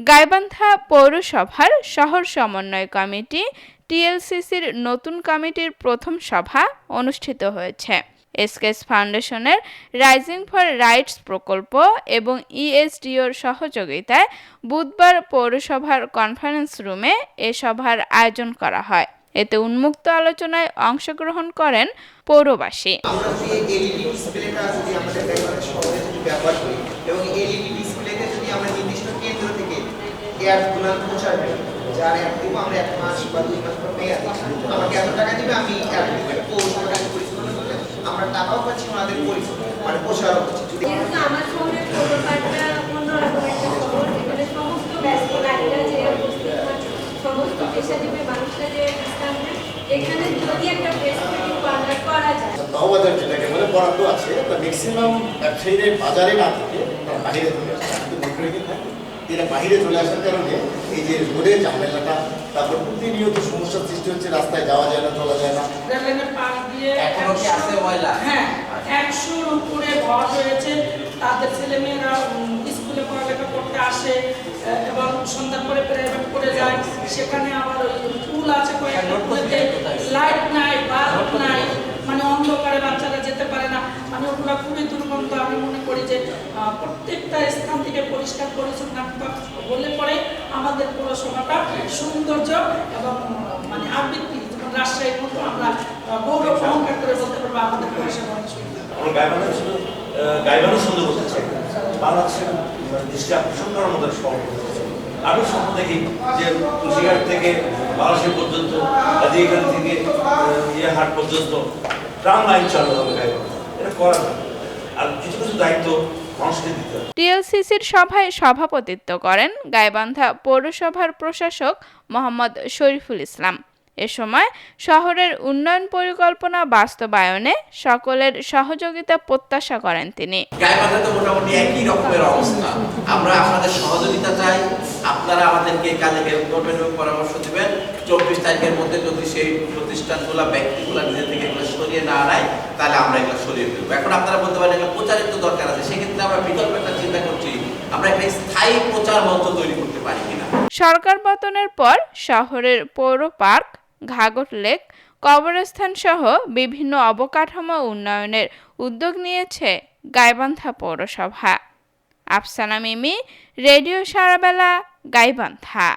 গাইবান্ধা পৌরসভার শহর সমন্বয় কমিটি টিএলসিসির নতুন কমিটির প্রথম সভা অনুষ্ঠিত হয়েছে। এসকেএস ফাউন্ডেশনের রাইজিং ফর রাইটস প্রকল্প এবং ইএসডিওর সহযোগিতায় বুধবার পৌরসভার কনফারেন্স রুমে এ সভার আয়োজন করা হয়। এতে উন্মুক্ত আলোচনায় অংশগ্রহণ করেন পৌরবাসী। যার অ্যাপ দিব আমরা 1 মাস বা 2 মাস পর পেয়ে যাচ্ছি। আমাকে এত টাকা দিবে, আমি অ্যাপ দিব, পৌরসভার কাছে পরিচালনা করলে আমরা টাকাও পাচ্ছি, আমাদের মানে প্রচারও হচ্ছে। যেহেতু আমার শহরের পৌরপাড়াটা অন্যরকম একটা শহর, যেখানে সমস্ত ব্যস্ত নারীরা যে উপস্থিত হয়, সমস্ত পেশাজীবী মানুষরা যে বিশ্রাম নেয়, এখানে যদি একটা প্রেস মিটিং করা যায়। তহবাজার যেটাকে বলে বরাদ্দ আছে, ম্যাক্সিমাম ব্যবসায়ীদের বাজারে না থেকে বাইরে চলে আসে, এরা বাইরে চলে আসার কারণে এই যে রোডের ঝামেলাটা, তারপর প্রতিনিয়ত সমস্যার সৃষ্টি হচ্ছে, রাস্তায় যাওয়া যায় না, চলা যায় না। এখনো কি আছে ময়লা? হ্যাঁ, 100-র উপরে ঘর রয়েছে। তাদের ছেলেমেয়েরা স্কুলে পড়ালেখা করতে আসে এবং সন্ধ্যা পরে প্রাইভেট করে যায়। সেখানে আবার ওই পুল আছে কয়েকটা, লাইট নাই, বাল্ব নাই, মানে অন্ধকারে বাচ্চারা যেতে পারে না। মানে ওগুলো খুবই দুর্গন্ধ। আমি মনে করি যে প্রত্যেকটা স্থান থেকে পরিষ্কার পরিচ্ছন্ন হলে পরে আমাদের পৌরসভাটা সৌন্দর্য এবং মানে আবৃত্তি, যেমন রাজশাহীর মতো আমরা গৌরব অহংকার করে বলতে পারবো আমাদের পৌরসভা অনেক সুন্দর। গাইবান্ধা সুন্দর বলতে চাই, বাংলাদেশের দৃষ্টি আকর্ষণ করার মতো শহর। আমি স্বপ্ন দেখি যে কুচিঘাট থেকে বাংলাদেশ পর্যন্ত, এখান থেকে হাট পর্যন্ত ট্রাম লাইন চালু হবে গাইবান্ধা। এটা করা না, আর কিছু কিছু দায়িত্ব মানুষকে দিতে হবে। টিএলসিসির সভায় সভাপতিত্ব করেন গাইবান্ধা পৌরসভার প্রশাসক মোহাম্মদ শরীফুল ইসলাম। এ সময় শহরের উন্নয়ন পরিকল্পনা বাস্তবায়নে সকলের সহযোগিতা প্রত্যাশা করেন তিনি। গাইবান্ধাতে মোটামুটি একই রকমের অবস্থা। আমরা আপনাদের সহযোগিতা চাই, আপনারা আমাদেরকে কাজে হেল্প করবেন এবং পরামর্শ দেবেন। 24 তারিখের মধ্যে যদি সেই প্রতিষ্ঠানগুলো, ব্যক্তিগুলো নিজে থেকে এগুলো সরিয়ে না আনায়, তাহলে আমরা এগুলো সরিয়ে ফেলবো। এখন আপনারা বলতে পারেন এগুলো প্রচারের তো দরকার আছে, সেক্ষেত্রে আমরা বিকল্প একটা চিন্তা করছি, আমরা একটা স্থায়ী প্রচার মঞ্চ তৈরি করতে পারি কিনা। সরকার পতনের পর শহরের পৌর পার্ক, ঘাগর লেক, কবরস্থান সহ বিভিন্ন অবকাঠামো উন্নয়নের উদ্যোগ নিয়েছে গাইবান্ধা পৌরসভা। আফসানা মিমি, রেডিও সারাবেলা, গাইবান্ধা।